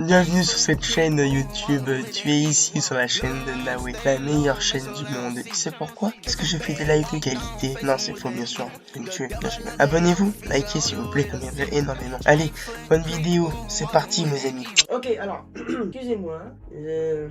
Bienvenue sur cette chaîne YouTube, tu es ici sur la chaîne de Nawe, la meilleure chaîne du monde. Et tu sais pourquoi? Parce que je fais des lives de qualité. Non, c'est faux, bien sûr, je vais me tuer, bien sûr. Abonnez-vous, likez s'il vous plaît, ça m'aiderait énormément. Allez, bonne vidéo, c'est parti mes amis. Ok, alors, excusez-moi,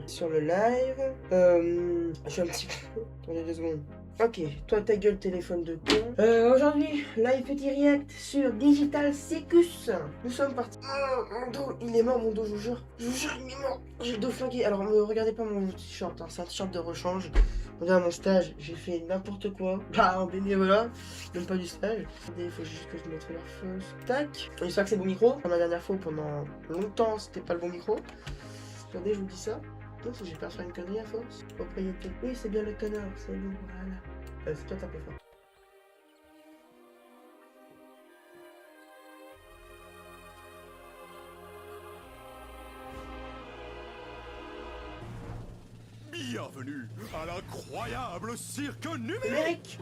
sur le live, je suis un petit peu... Attendez 2 secondes. Ok, toi ta gueule téléphone de con. Aujourd'hui, live petit react sur Digital Secus. Nous sommes partis. Oh, mon dos, il est mort mon dos, je vous jure. Je vous jure, il est mort. J'ai le dos flingué. Alors, ne regardez pas mon t-shirt, hein, c'est un t-shirt de rechange. Regarde mon stage, j'ai fait n'importe quoi. Bah, en bénévolat, même pas du stage. Il faut juste que je mette l'air fausse. Tac. J'espère que c'est le bon micro. Comme la dernière fois, pendant longtemps, c'était pas le bon micro. Regardez, je vous dis ça. Non, si j'ai peur de faire une connerie à force. Propriété. Oui, c'est bien le connard, c'est bon, voilà. C'est toi, t'as peu fort. Bienvenue à l'incroyable cirque numérique. Numérique.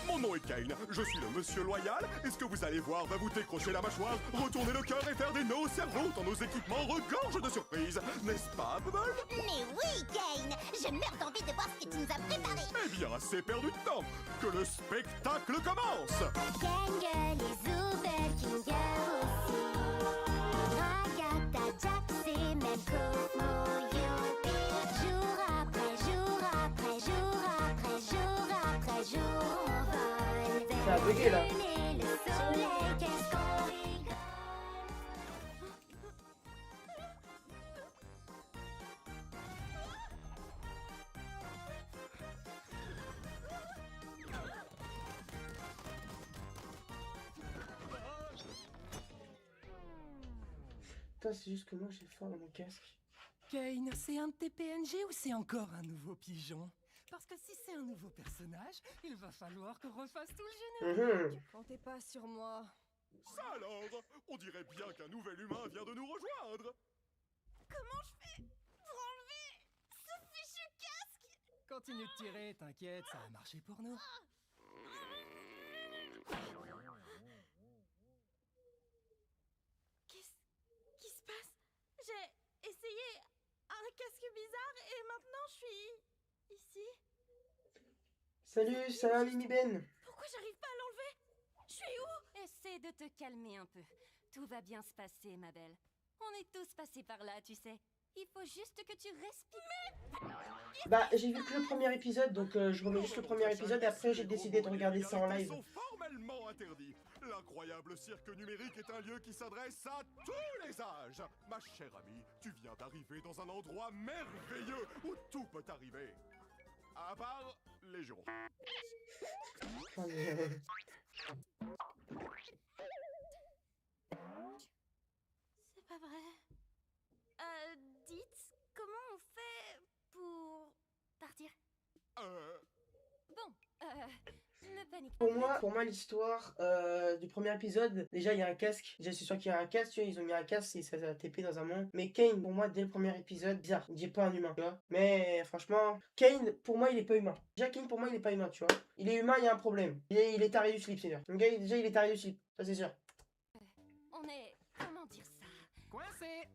Mon nom est Kane, je suis le monsieur loyal, et ce que vous allez voir va vous décrocher la mâchoire, retourner le cœur et faire des nœuds au cerveau tant nos équipements regorgent de surprises. N'est-ce pas, Bubble? Mais oui, Kane! Je meurs d'envie de voir ce que tu nous as préparé! Eh bien, assez perdu de temps, que le spectacle commence. Gang, les Zoubel, Kinger aussi. Ragata, Jax et même Komoyo. Jour après jour après jour après jour après jour, on vole vers Ça a bugué là. le soleil, qu'est-ce qu'on rigole! Putain, c'est juste que moi j'ai faim dans mon casque. Kane, c'est un de tes PNG ou c'est encore un nouveau pigeon? Parce que si c'est un nouveau personnage, il va falloir qu'on refasse tout le générique. Comptez pas sur moi. Ça alors, on dirait bien qu'un nouvel humain vient de nous rejoindre. Comment je fais pour enlever ce fichu casque? Continue de tirer, t'inquiète, ça a marché pour nous. Qu'est-ce qui se passe? J'ai essayé un casque bizarre et maintenant je suis ici. Salut, ça va Mimi Ben? Pourquoi j'arrive pas à l'enlever? Je suis où? Essaie de te calmer un peu. Tout va bien se passer, ma belle. On est tous passés par là, tu sais. Il faut juste que tu respires. Bah, j'ai vu que le premier épisode, donc je remets juste le premier épisode et après j'ai décidé de regarder ça en live. Sont formellement interdits. L'incroyable cirque numérique est un lieu qui s'adresse à tous les âges. Ma chère amie, tu viens d'arriver dans un endroit merveilleux où tout peut arriver. À part les jours. Oh, mais, C'est pas vrai. Dites, comment on fait pour partir? Bon, ne panique pas. Pour moi l'histoire du premier épisode, déjà il y a un casque. Déjà c'est sûr qu'il y a un casque, tu vois, ils ont mis un casque et ça a TP dans un monde. Mais Kane, pour moi, dès le premier épisode, bizarre, il est pas un humain, tu vois. Mais franchement, Kane, pour moi, il est pas humain. Déjà Kane, pour moi, il est pas humain, tu vois. Il est humain, il y a un problème. Il est taré du slip, c'est sûr. Le gars, déjà, il est taré du slip, ça c'est sûr. On est... comment dire ça? Coincé!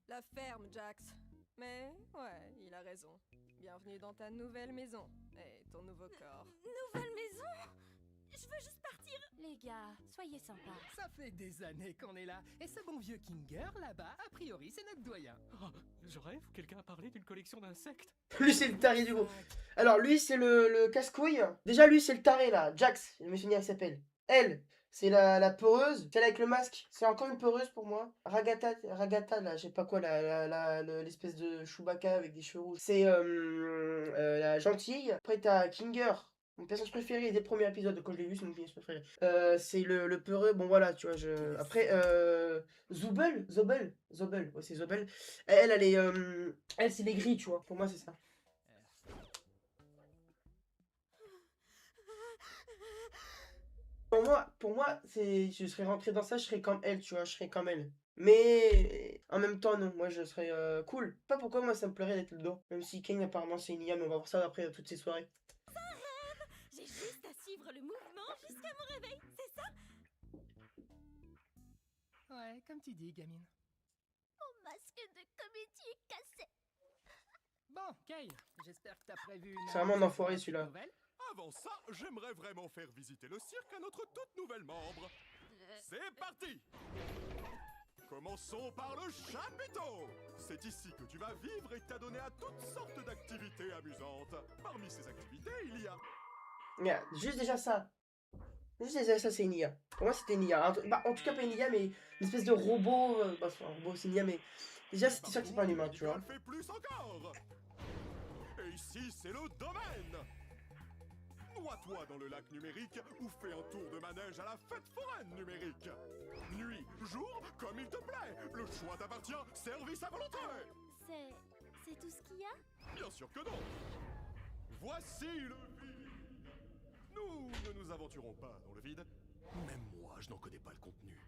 La ferme, Jax. Mais ouais, il a raison. Bienvenue dans ta nouvelle maison et ton nouveau corps. Nouvelle maison? Je veux juste partir. Les gars, soyez sympas. Ça fait des années qu'on est là, et ce bon vieux Kinger, là-bas, a priori, c'est notre doyen. Oh, je rêve, quelqu'un a parlé d'une collection d'insectes. Lui, c'est le taré du groupe. Alors, lui, c'est le casse-couille. Déjà, lui, c'est le taré, là. Jax, je me souviens, elle s'appelle. Elle, c'est la peureuse. Celle avec le masque. C'est encore une peureuse pour moi. Ragata, là, je sais pas quoi, l'espèce de Chewbacca avec des cheveux rouges. C'est la gentille. Après, t'as Kinger. Mon personnage préféré des premiers épisodes, quand je l'ai vu, c'est mon personnage préféré. C'est le peureux, bon voilà, tu vois, Après, Zobel, ouais, c'est Zobel. Elle est... Elle, c'est les gris, tu vois, pour moi, c'est ça. Pour moi, je serais rentré dans ça, je serais comme elle, tu vois, je serais comme elle. Mais en même temps, non, moi je serais cool. Pas pourquoi moi ça me plairait d'être le dos. Même si Kane apparemment c'est une IA, mais on va voir ça après toutes ces soirées. J'ai juste à suivre le mouvement jusqu'à mon réveil, c'est ça? Ouais, comme tu dis, gamine. Mon masque de comédie est cassé. Bon, Kane, j'espère que t'as prévu une... C'est vraiment un enfoiré, celui-là. nouvelle. Avant ça, j'aimerais vraiment faire visiter le cirque à notre toute nouvelle membre. C'est parti! Commençons par le chapiteau! C'est ici que tu vas vivre et t'adonner à toutes sortes d'activités amusantes. Parmi ces activités, il y a... Regarde, juste déjà ça. Juste déjà ça, c'est une IA. Pour moi, c'était une IA. Bah, en tout cas, pas une IA, mais une espèce de robot. Bah, enfin, un robot, c'est une IA, mais déjà, c'était sûr que c'est pas un humain, tu vois. On fait plus encore! Et ici, c'est le domaine! Noie-toi dans le lac numérique ou fais un tour de manège à la fête foraine numérique. Nuit, jour, comme il te plaît. Le choix t'appartient, service à volonté. C'est tout ce qu'il y a? Bien sûr que non. Voici le vide. Nous ne nous aventurons pas dans le vide. Même moi, je n'en connais pas le contenu.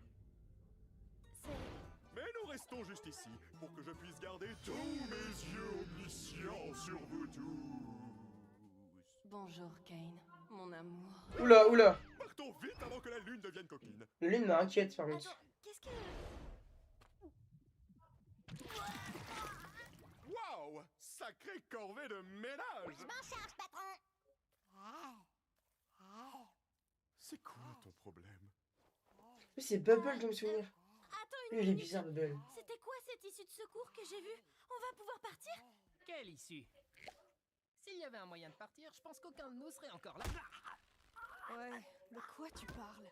Mais nous restons juste ici pour que je puisse garder tous mes yeux omniscients sur vous tous. Bonjour, Kane, mon amour. Oula, oula. Partons vite avant que la lune devienne coquine. Le lune m'inquiète, par contre. Attends, qu'est-ce que... Waouh! Sacrée corvée de ménage! Je m'en charge, patron. C'est quoi ton problème? Mais c'est Bubble, je me souviens. Attends Lui, il est bizarre, Bubble. C'était quoi cette issue de secours que j'ai vue? On va pouvoir partir? Quelle issue? S'il y avait un moyen de partir, je pense qu'aucun de nous serait encore là. Ouais, de quoi tu parles?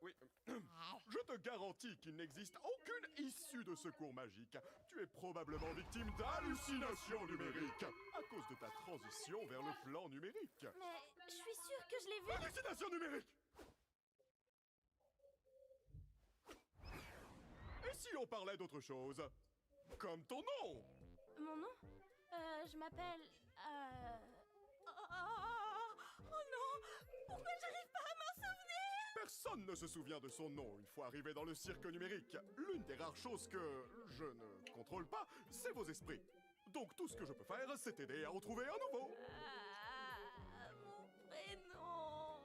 Oui. Je te garantis qu'il n'existe aucune issue de secours magique. Tu es probablement victime d'hallucinations numériques à cause de ta transition vers le plan numérique. Mais je suis sûre que je l'ai vue. Hallucination numérique! Et si on parlait d'autre chose? Comme ton nom! Mon nom? Je m'appelle... Oh non! Pourquoi j'arrive pas à m'en souvenir? Personne ne se souvient de son nom une fois arrivé dans le cirque numérique. L'une des rares choses que je ne contrôle pas, c'est vos esprits. Donc tout ce que je peux faire, c'est t'aider à en trouver un nouveau. Mon prénom...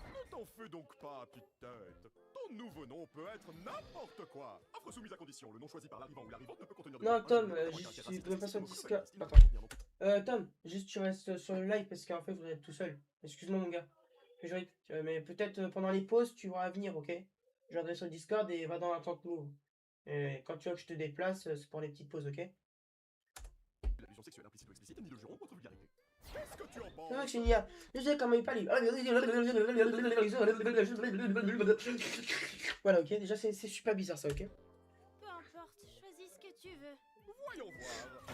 Ne t'en fais donc pas, petite tête. Ton nouveau nom peut être n'importe quoi. Offre soumise à condition. Le nom choisi par l'arrivant ou l'arrivante ne peut contenir de... Non, Tom, juste, tu peux pas sur le Discord. Attends. Tom, juste tu restes sur le live parce qu'en fait, vous êtes tout seul. Excuse-moi, mon gars. Mais peut-être pendant les pauses, tu vas venir, ok? Je viendrai sur le Discord et va dans l'attente move. Et quand tu vois que je te déplace, c'est pour les petites pauses, ok? L'allusion sexuelle implicite ou explicite, ni le juron contre vulgarité. Qu'est-ce que tu en penses? C'est vrai que c'est une IA. Je sais comment il parle. Voilà, ok? Déjà, c'est super bizarre ça, ok? Peu importe, choisis ce que tu veux. Voyons voir.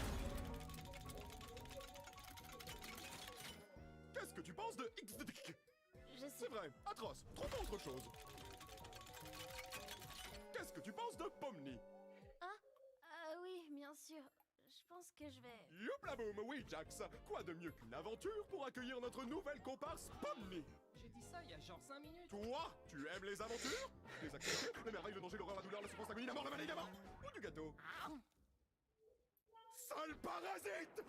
Qu'est-ce que tu penses de XDDK? Je sais... C'est vrai, atroce, trop autre chose. Qu'est-ce que tu penses de Pomni? oui, bien sûr. Je pense que je vais... Youpla boum, oui Jax. Quoi de mieux qu'une aventure pour accueillir notre nouvelle comparse Pomni? J'ai dit ça il y a genre 5 minutes. Toi, tu aimes les aventures? Les activités, les merveilles, le danger, l'horreur, la douleur, la souffrance, l'agonie, la mort, le malin, ou du gâteau? Sale parasite!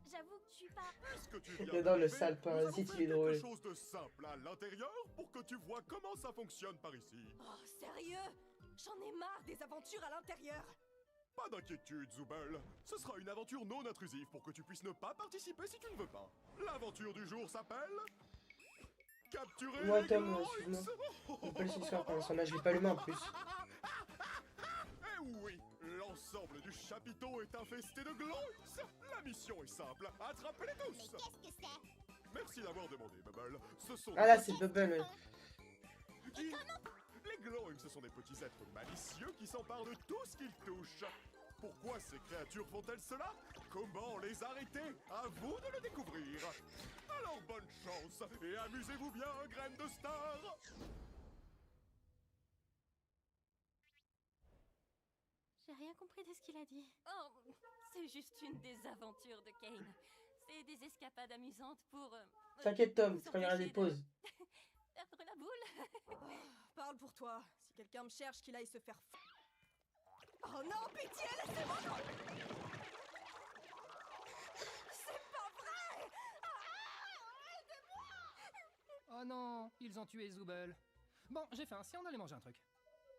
J'avoue que je suis pas... Puisque tu viens J'adore le d'arriver, sale parasite, nous il est allons faire drôle. quelque chose de simple à l'intérieur pour que tu vois comment ça fonctionne par ici. Oh, sérieux? J'en ai marre des aventures à l'intérieur. Pas d'inquiétude, Zubel. Ce sera une aventure non intrusive pour que tu puisses ne pas participer si tu ne veux pas. L'aventure du jour s'appelle... Capturer Moi, les Tom, Gloins. excuse-moi. Je peux le soir pour l'instant, là, je l'ai pas allumé en plus. Eh oui, l'ensemble du chapiteau est infesté de Gloins. La mission est simple, attrapez-les tous. Qu'est-ce que c'est? Merci d'avoir demandé, Bubble. Ce sont Ah là, c'est Bubble, ouais. Les Gloins, ce sont des petits êtres malicieux qui s'emparent de tout ce qu'ils touchent. Pourquoi ces créatures font-elles cela? Comment les arrêter? À vous de le découvrir. Alors bonne chance et amusez-vous bien, graine de star. J'ai rien compris de ce qu'il a dit. Oh, c'est juste une des aventures de Kane. C'est des escapades amusantes pour... T'inquiète, Tom, nous quand il y aura des empêcher pauses. perdre la boule. Parle pour toi. Si quelqu'un me cherche, qu'il aille se faire... Oh non, pitié, laissez-moi... C'est pas vrai! Oh non, ils ont tué Zubel. Bon, j'ai faim, si on allait manger un truc.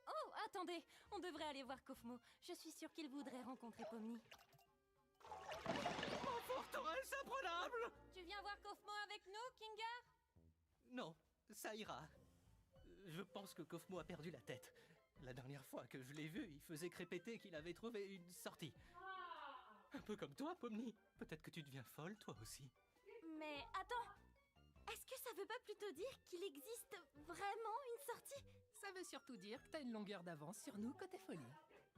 Oh, attendez, on devrait aller voir Kofmo. Je suis sûre qu'il voudrait rencontrer Pomni. Mon forteresse imprenable! Tu viens voir Kofmo avec nous, Kinga? Non, ça ira. Je pense que Kofmo a perdu la tête. La dernière fois que je l'ai vu, il faisait crépéter qu'il avait trouvé une sortie. Un peu comme toi, Pomni. Peut-être que tu deviens folle, toi aussi. Mais attends, est-ce que ça veut pas plutôt dire qu'il existe vraiment une sortie? Ça veut surtout dire que t'as une longueur d'avance sur nous côté folie.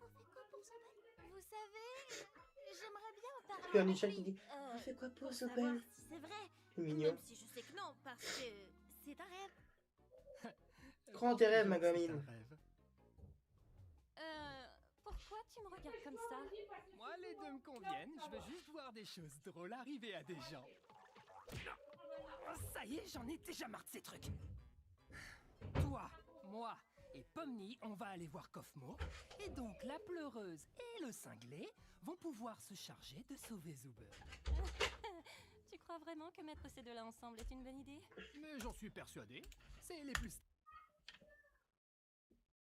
On fait quoi pour son bal? Vous savez, j'aimerais bien en parler. Puis un avec échec lui, qui dit on fait quoi pour pour ce savoir bel? si c'est vrai. C'est mignon. Même si je sais que non, parce que c'est un rêve. Crois en tes rêves, ma C'est un gamine. rêve. Pourquoi tu me regardes comme ça? Moi, les deux me conviennent. Je veux juste voir des choses drôles arriver à des gens. Oh, ça y est, j'en ai déjà marre de ces trucs. Toi, moi et Pomni, on va aller voir Kofmo. Et donc, la pleureuse et le cinglé vont pouvoir se charger de sauver Zuber. Tu crois vraiment que mettre ces deux-là ensemble est une bonne idée? Mais j'en suis persuadé. C'est les plus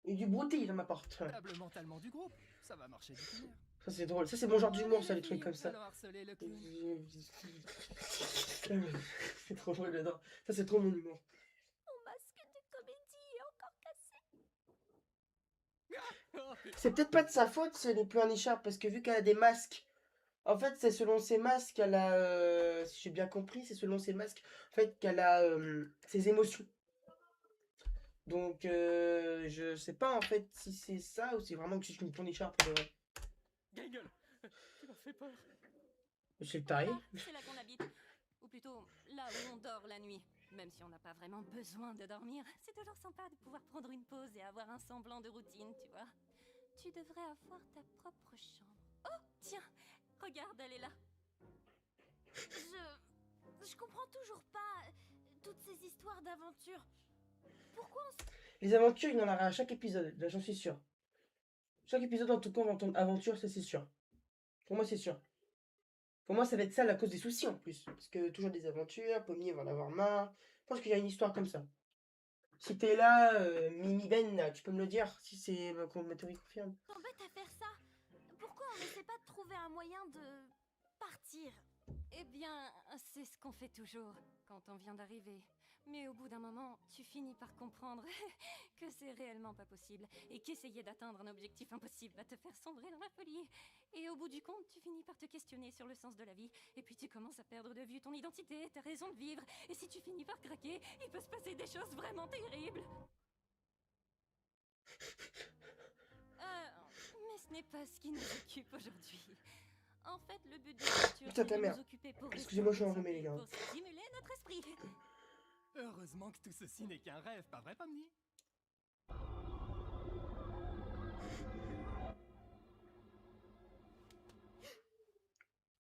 Et du broutilles dans ma porte. stables mentalement du groupe. Ça va marcher du tonnerre. Ça c'est drôle. Ça c'est mon genre d'humour, ça, les trucs comme ça. Alors harceler le clown. C'est trop drôle, j'adore. Ça c'est trop mon humour. Mon masque de comédie est encore cassé. C'est peut-être pas de sa faute si elle n'est plus en écharpe, parce que vu qu'elle a des masques, en fait c'est selon ses masques qu'elle a, si j'ai bien compris, c'est selon ses masques, en fait qu'elle a ses émotions. Donc je sais pas en fait si c'est ça ou c'est vraiment que c'est une ton écharpe. Gueule, tu m'as fait peur. C'est le taré. Ah, c'est là qu'on habite. Ou plutôt, là où on dort la nuit. Même si on n'a pas vraiment besoin de dormir, c'est toujours sympa de pouvoir prendre une pause et avoir un semblant de routine, tu vois. Tu devrais avoir ta propre chambre. Oh, tiens, regarde, elle est là. Je comprends toujours pas toutes ces histoires d'aventures. Pourquoi on se... Les aventures, il y en aura à chaque épisode, là j'en suis sûr. Chaque épisode en tout cas on va entendre aventure, ça c'est sûr. Pour moi c'est sûr. Pour moi ça va être ça la cause des soucis en plus. Parce que toujours des aventures, Pommier va en avoir marre. Je pense qu'il y a une histoire comme ça. Si t'es là, Mimi Ben, tu peux me le dire si c'est ma théorie confirme. t'embête à faire ça? Pourquoi on n'essaie pas de trouver un moyen de partir? Eh bien, c'est ce qu'on fait toujours quand on vient d'arriver. Mais au bout d'un moment, tu finis par comprendre que c'est réellement pas possible et qu'essayer d'atteindre un objectif impossible va te faire sombrer dans la folie. Et au bout du compte, tu finis par te questionner sur le sens de la vie et puis tu commences à perdre de vue ton identité, ta raison de vivre. Et si tu finis par craquer, il peut se passer des choses vraiment terribles. Mais ce n'est pas ce qui nous occupe aujourd'hui. En fait, le but de l'aventure, Putain, ta c'est de mère. nous occuper pour Excusez-moi, je suis rester en enrhumé, les gars. santé, pour stimuler notre esprit. Heureusement que tout ceci n'est qu'un rêve, pas vrai, Pomni?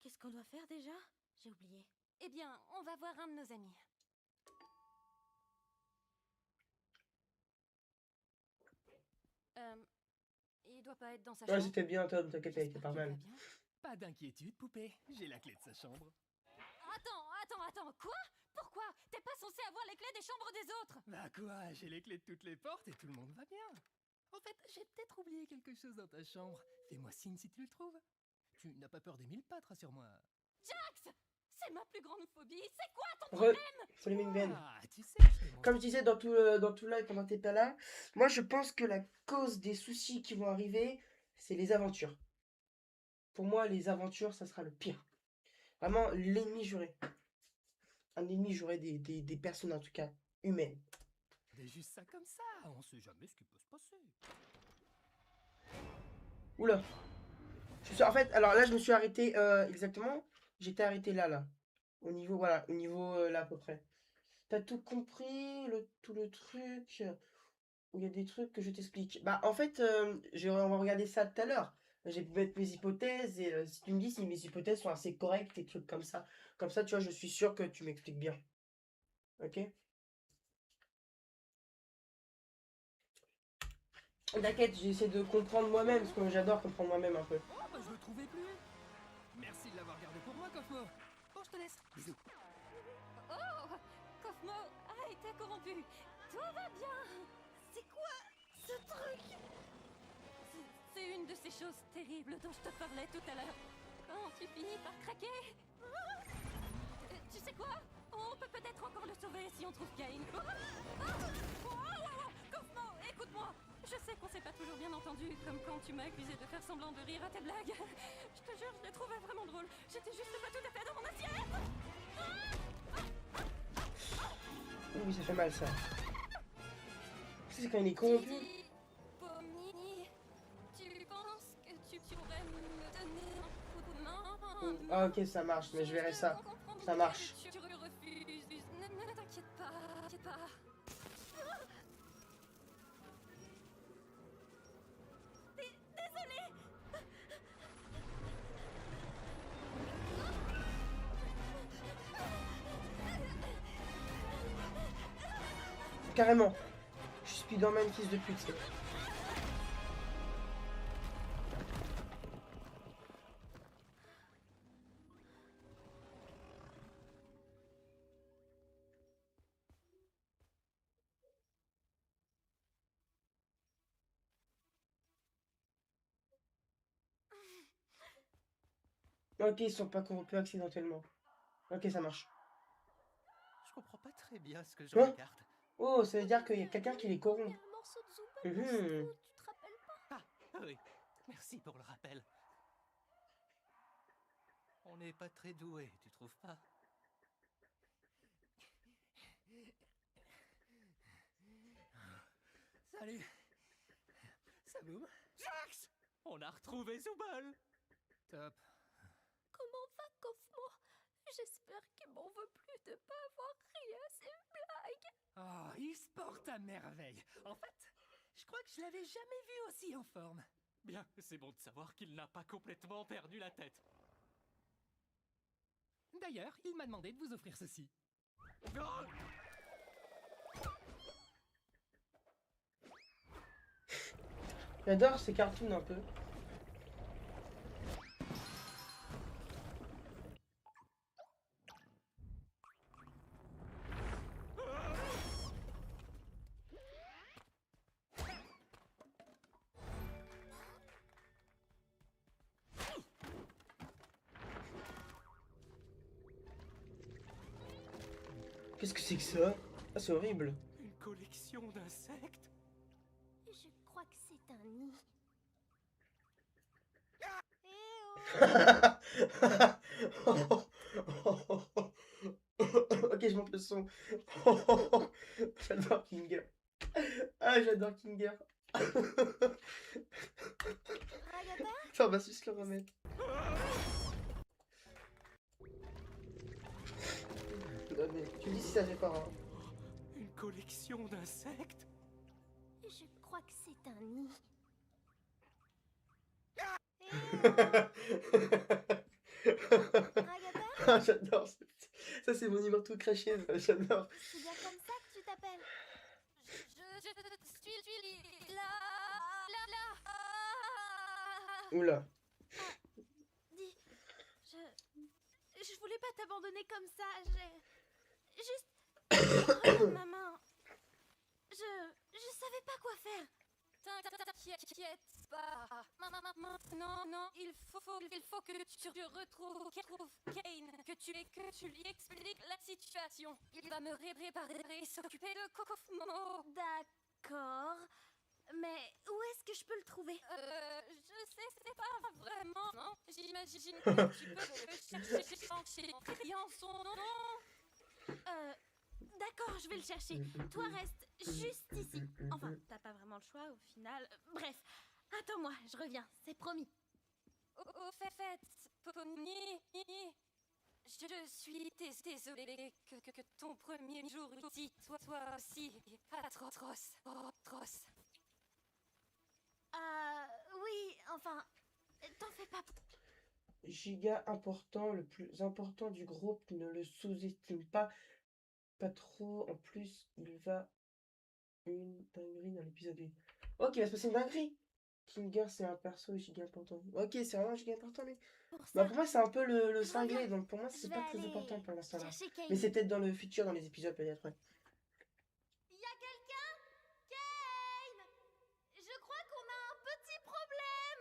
Qu'est-ce qu'on doit faire déjà? J'ai oublié. Eh bien, on va voir un de nos amis. Il doit pas être dans sa Ouais, chambre. c'était bien, Tom, t'inquiète, elle était J'espère pas qu'il mal. va bien. Pas d'inquiétude, poupée. J'ai la clé de sa chambre. Attends, quoi? Pourquoi? T'es pas censé avoir les clés des chambres des autres? Bah quoi, j'ai les clés de toutes les portes et tout le monde va bien. En fait, j'ai peut-être oublié quelque chose dans ta chambre. Fais-moi signe si tu le trouves. Tu n'as pas peur des mille pattes, rassure-moi. Jax! C'est ma plus grande phobie. C'est quoi ton Re... Faut les Ben. Ah, tu sais, je Comme je disais dans tout live pendant que t'es pas là, moi je pense que la cause des soucis qui vont arriver, c'est les aventures. Pour moi, les aventures, ça sera le pire. Vraiment, l'ennemi juré. Un ennemi juré des personnes, en tout cas, humaines. dis juste ça comme ça, on sait jamais ce qui peut se passer. Oula. En fait, alors là, je me suis arrêté exactement. J'étais arrêté là. Au niveau, voilà, au niveau là à peu près. T'as tout compris, tout le truc. Où il y a des trucs que je t'explique. Bah, en fait, on va regarder ça tout à l'heure. J'ai pu mettre mes hypothèses et si tu me dis si mes hypothèses sont assez correctes, des trucs comme ça. Comme ça, tu vois, je suis sûr que tu m'expliques bien. Ok? T'inquiète, j'essaie de comprendre moi-même, parce que j'adore comprendre moi-même un peu. Oh, bah je le trouvais plus. Merci de l'avoir gardé pour moi, Kofmo. Bon, je te laisse. Bisous. Oh! Kofmo a été corrompu. Tout va bien. C'est quoi ce truc? C'est une de ces choses terribles dont je te parlais tout à l'heure. Quand tu finis par craquer. Tu sais quoi? On peut peut-être encore le sauver si on trouve Kane. Cosmo, écoute-moi. Je sais qu'on s'est pas toujours bien entendu, comme quand tu m'as accusé de faire semblant de rire à tes blagues. Je te jure, je les trouvais vraiment drôles. J'étais juste pas tout à fait dans mon assiette. Oui, ça fait mal ça. C'est quand il est corrompu. Pomni, tu penses que tu pourrais me donner un coup de main? Ah ok, ça marche, mais je verrai ça. Ça marche. Tu refuses. Ne t'inquiète pas, t'inquiète pas. Désolée. Carrément. Je suis Spider-Man fils de pute. Ok, ils sont pas corrompus accidentellement. Ok, ça marche. Je comprends pas très bien ce que je Quoi? regarde. Oh, ça veut dire qu'il y a quelqu'un qui les corrompt. Un morceau de soupe, Mhm. tu te rappelles pas? Ah, oui. Merci pour le rappel. On n'est pas très doués, tu trouves pas? Salut. Saboum. Jax! On a retrouvé Zubal. Top. Comment va Cosmo? J'espère qu'il m'en veut plus de pas avoir ri à ses blagues. Oh, il se porte à merveille. En fait, je crois que je l'avais jamais vu aussi en forme. Bien, c'est bon de savoir qu'il n'a pas complètement perdu la tête. D'ailleurs, il m'a demandé de vous offrir ceci. J'adore ces cartoons un peu. Qu'est-ce que c'est que ça? Ah, c'est horrible. Une collection d'insectes? Je crois que c'est un nid. Ok, je monte le son. J'adore Kinger. Ah, j'adore Kinger. Ragata? Ça, on va juste le remettre. Non, mais tu me dis si ça fait pas. Hein. Une collection d'insectes? Je crois que c'est un nid. Ragata? Ah, j'adore. Ça, c'est mon numéro tout craché. Ça, j'adore. C'est bien comme ça que tu t'appelles? Je suis là. Oula. Dis, je voulais pas t'abandonner comme ça. J'ai juste regarde ma main. Je savais pas quoi faire. T'inquiète pas. Non, il faut que tu retrouves Kane, que tu lui expliques la situation. Il va me réparer et s'occuper de Cosmo. D'accord. Mais où est-ce que je peux le trouver? Je sais pas vraiment, non? J'imagine que tu peux le chercher en criant son nom. D'accord, je vais le chercher. Toi, reste juste ici. Enfin, t'as pas vraiment le choix au final. Bref, attends-moi, je reviens, c'est promis. Au fait, Pomni, je suis désolée que ton premier jour ici soit aussi atroce. Oui, enfin, t'en fais pas. Giga important, le plus important du groupe, ne le sous-estime pas. Pas trop. En plus, il va une dinguerie dans l'épisode 1. Ok, il va se passer une dinguerie. Kinger, c'est un perso giga important. Ok, c'est vraiment giga important, lui. Pour ça, Bah, pour moi, c'est un peu le Je cinglé, reviens. donc pour moi, c'est je pas vais très aller important pour l'instant. Là. chercher Kane. Mais c'est peut-être dans le futur, dans les épisodes, peut-être. Ouais. Y a quelqu'un? Kane! Je crois qu'on a un petit problème.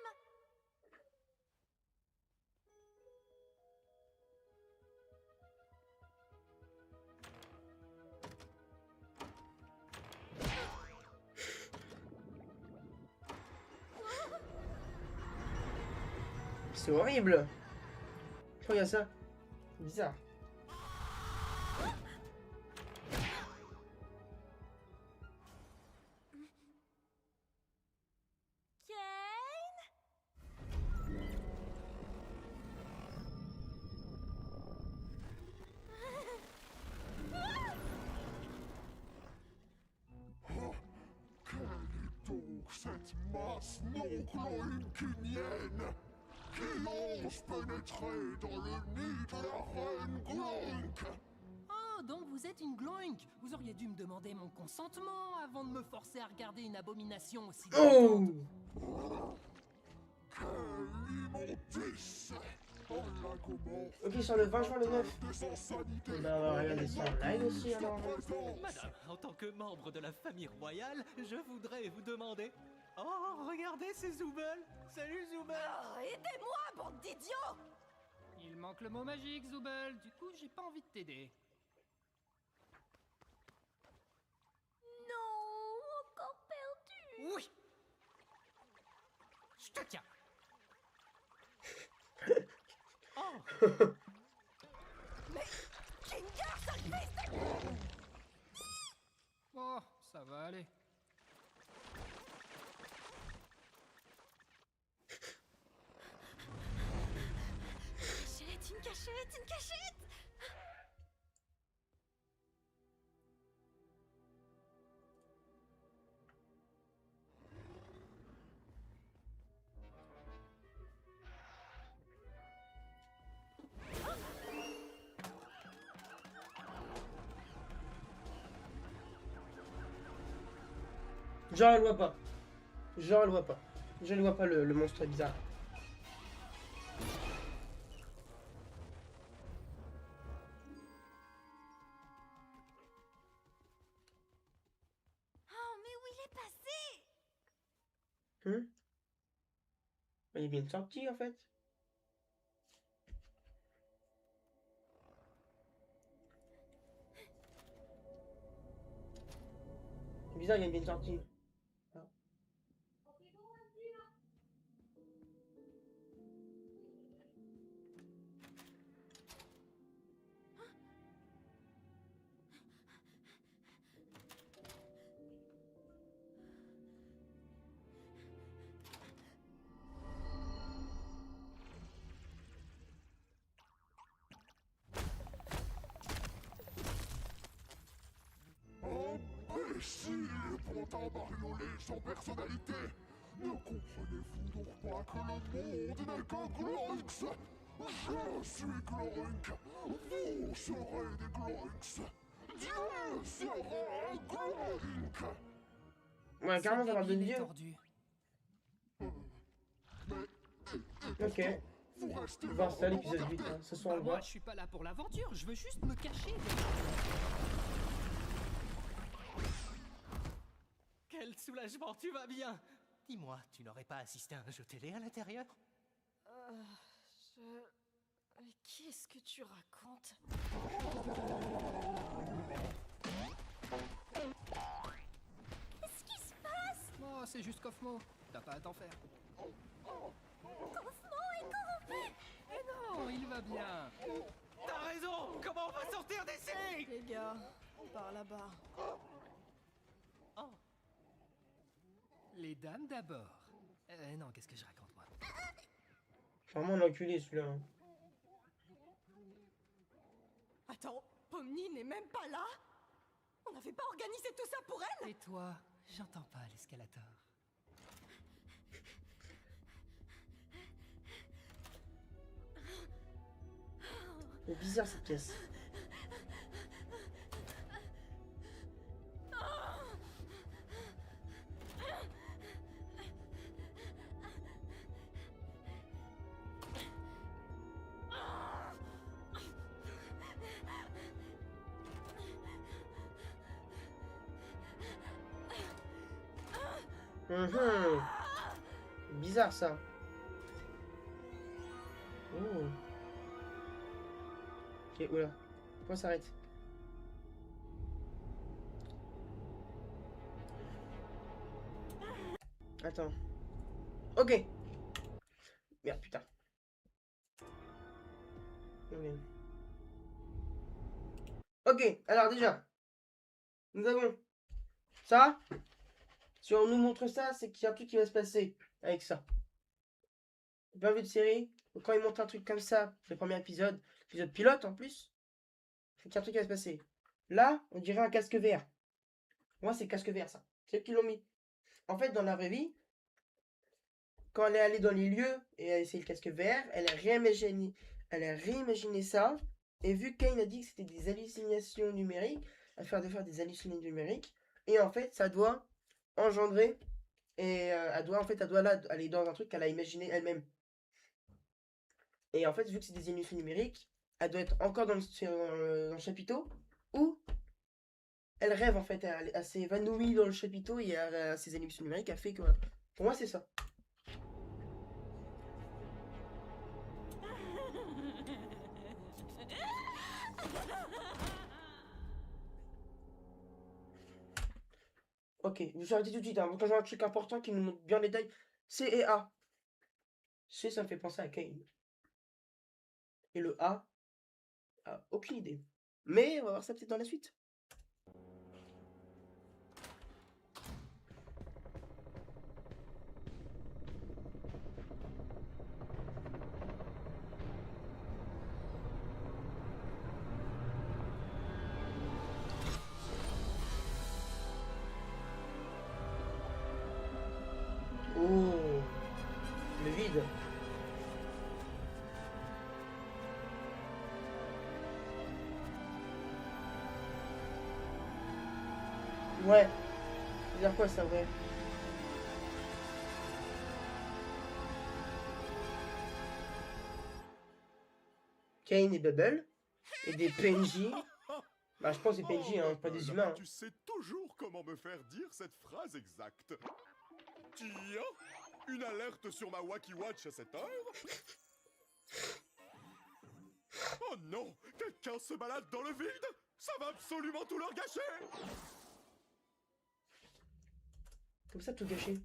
C'est horrible. Regarde ça. Bizarre. Cette masse non-gloïnkinienne qui ose pénétrer dans le nid de la reine Gloink. Oh, donc vous êtes une gloink. Vous auriez dû me demander mon consentement avant de me forcer à regarder une abomination aussi Oh! dégoûtante. Quelle immondice! Oh la comment Ok, sur le 20 juin le 9. de son sanité. On va regarder ça en live aussi alors. Madame, en tant que membre de la famille royale, je voudrais vous demander... Oh, regardez, c'est Zoubel. Salut Zoubel. Oh, aidez-moi, bande d'idiots! Il manque le mot magique, Zoubel. Du coup, j'ai pas envie de t'aider. Non, encore perdu. Oui. Je te tiens. Oh. Kinger, sale fils de... Oh, ça va aller. Une cachette, une cachette. Genre elle voit pas. Genre elle voit pas. Je ne vois pas le monstre bizarre. Oh, mais où il est passé? Il est bien sorti en fait. C'est bizarre, il est bien sorti. Imbécile, pantin bariolé sans personnalité. Ne comprenez-vous donc pas que le monde n'est qu'un Gloinks? Je suis Gloink. Vous serez des Gloinks. Dieu sera un Gloink. Ouais, carrément, ça parle de Il est Dieu. tordu. Ok. Vous restez Voir ça, l'épisode 8. Hein. Ce soir, on Bah, le moi, voit. je suis pas là pour l'aventure. Je veux juste me cacher. Quel soulagement, tu vas bien. Dis-moi, tu n'aurais pas assisté à un jeu télé à l'intérieur? Qu'est-ce que tu racontes? Qu'est-ce qui se passe? Oh, c'est juste Kaufmo. T'as pas à t'en faire. Kaufmo est corrompu. Eh non, il va bien. T'as raison. Comment on va sortir d'ici? Les gars, par là-bas. Oh, Les dames d'abord. Non, qu'est-ce que je raconte, moi? Vraiment un enculé celui-là. Hein. Attends, Pomni n'est même pas là? On n'avait pas organisé tout ça pour elle? Et toi, j'entends pas l'escalator. C'est bizarre cette pièce. Bizarre ça. Oh. Ok, oula. Pourquoi ça s'arrête? Attends. Ok. Merde, putain. Ok, alors déjà, nous avons ça. Si on nous montre ça, c'est qu'il y a un truc qui va se passer avec ça. Bien vu de série, quand ils montrent un truc comme ça, le premier épisode pilote en plus, c'est qu'il y a un truc qui va se passer. Là, on dirait un casque vert. Moi, c'est casque vert, ça. C'est eux qui l'ont mis. En fait, dans la vraie vie, quand elle est allée dans les lieux et elle a essayé le casque vert, elle a réimaginé ça. Et vu que Kane a dit que c'était des hallucinations numériques, elle va faire des hallucinations numériques. Et en fait, ça doit engendrer. Et elle doit là aller dans un truc qu'elle a imaginé elle-même. Et en fait, vu que c'est des illusions numériques, elle doit être encore dans le chapiteau où elle rêve en fait. Elle s'est évanouie dans le chapiteau et ces illusions numériques a fait que. Pour moi, c'est ça. Ok, je vous arrêter tout de suite. Hein. Quand j'ai un truc important qui nous montre bien les détails, C et A. C, ça me fait penser à Kane. Et le A, aucune idée. Mais on va voir ça peut-être dans la suite. Oh, le vide. Ouais. C'est dire quoi ça, ouais? Kane et Bubble. Et des PNJ. Bah, je pense des PNJ, hein, pas des humains. Hein. Tu sais toujours comment me faire dire cette phrase exacte. Tiens, une alerte sur ma Wacky Watch à cette heure. Oh non, quelqu'un se balade dans le vide. Ça va absolument tout leur gâcher. Comme ça, tout gâché.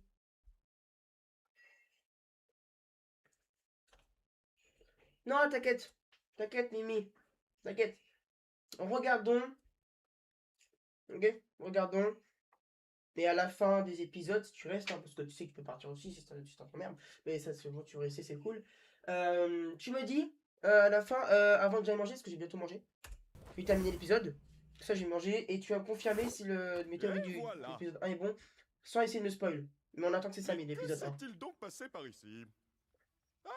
Non, t'inquiète. T'inquiète, Mimi. T'inquiète. Regardons. Ok, regardons. Et à la fin des épisodes, si tu restes, hein, parce que tu sais que tu peux partir aussi si tu t'emmerdes. Mais ça, c'est bon, tu veux rester, c'est cool. Tu me dis, à la fin, avant que j'aille manger, parce que j'ai bientôt mangé. Je vais terminer l'épisode. Ça, j'ai mangé. Et tu vas me confirmer si mes théories de l'épisode 1 est bon. Sans essayer de me spoil. Mais on attend que c'est ça, mais l'épisode 1. Que s'est-il donc passé par ici? Ah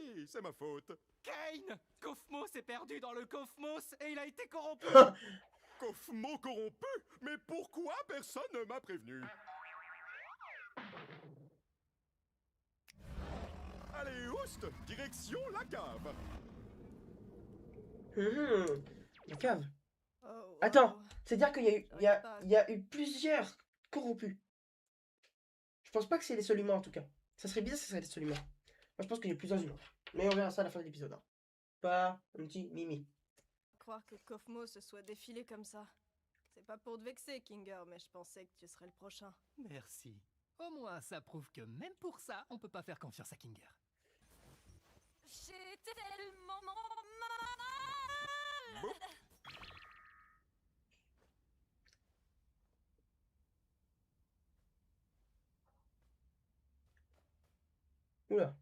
oui, c'est ma faute. Kane! Kofmo s'est perdu dans le Kofmos et il a été corrompu! Kofmo corrompu? Mais pourquoi personne ne m'a prévenu? Allez, oust! Direction la cave! La cave. Oh, wow. Attends, c'est-à-dire qu'il y a eu plusieurs corrompus. Je pense pas que c'est les seuls humains en tout cas. Ça serait bizarre si ce serait les seuls humains. Moi je pense qu'il y a plusieurs humains. Mais on verra ça à la fin de l'épisode. Hein. Pas un petit Mimi. Croire que Kofmo se soit défilé comme ça. C'est pas pour te vexer, Kinger, mais je pensais que tu serais le prochain. Merci. Au moins, ça prouve que même pour ça, on peut pas faire confiance à Kinger. J'ai tellement mal. Bon. Oula,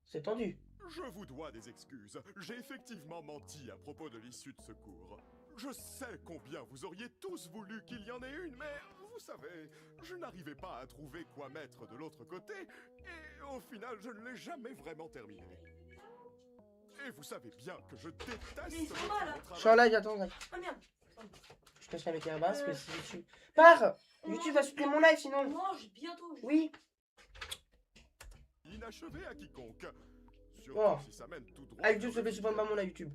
c'est tendu. Je vous dois des excuses. J'ai effectivement menti à propos de l'issue de secours. Je sais combien vous auriez tous voulu qu'il y en ait une, mais vous savez, je n'arrivais pas à trouver quoi mettre de l'autre côté, et au final, je ne l'ai jamais vraiment terminé. Et vous savez bien que je déteste votre travail. Je suis en live, attends. Oh merde. Je cache la caméra basse, parce que si YouTube. Pars! YouTube va supprimer mon live sinon. Mange bientôt. Oui. Inachevé à quiconque. Surtout Oh. si ça mène tout droit. Ah, YouTube se fait supprimer pas mon live YouTube.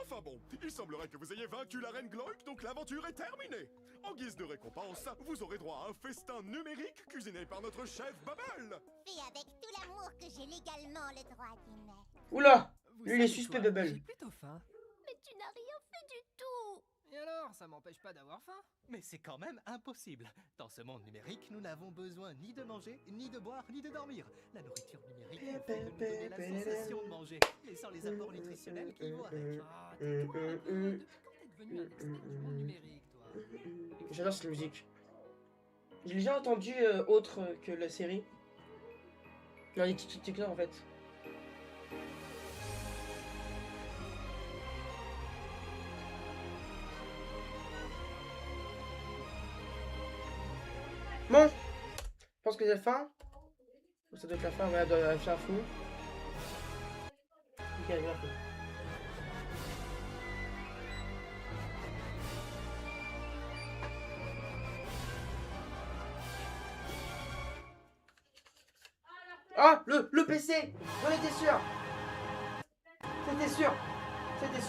Enfin bon, il semblerait que vous ayez vaincu la reine Gloik, donc l'aventure est terminée. En guise de récompense, vous aurez droit à un festin numérique cuisiné par notre chef Bubble. Fait avec tout l'amour que j'ai légalement le droit d'émettre. Oula! Vous Lui, il est savez suspect, quoi, Bubble. J'ai plutôt faim. Mais tu n'as rien fait du tout. alors, ça m'empêche pas d'avoir faim. Mais c'est quand même impossible. Dans ce monde numérique, nous n'avons besoin ni de manger, ni de boire, ni de dormir. La nourriture numérique ne fait que nous donner la sensation de manger, mais sans les apports nutritionnels qui vont avec. Ah, tais-toi un peu. Depuis quand t'es devenu un expert du monde numérique, toi? J'adore cette musique. J'ai déjà entendu autre que la série. Non, les TikTokers en fait. Bon, je pense que c'est la fin. Ça doit être la fin, ouais, elle doit faire fou. Ok, elle vient fou. Ah, le PC! J'en étais sûr! C'était sûr! C'était sûr!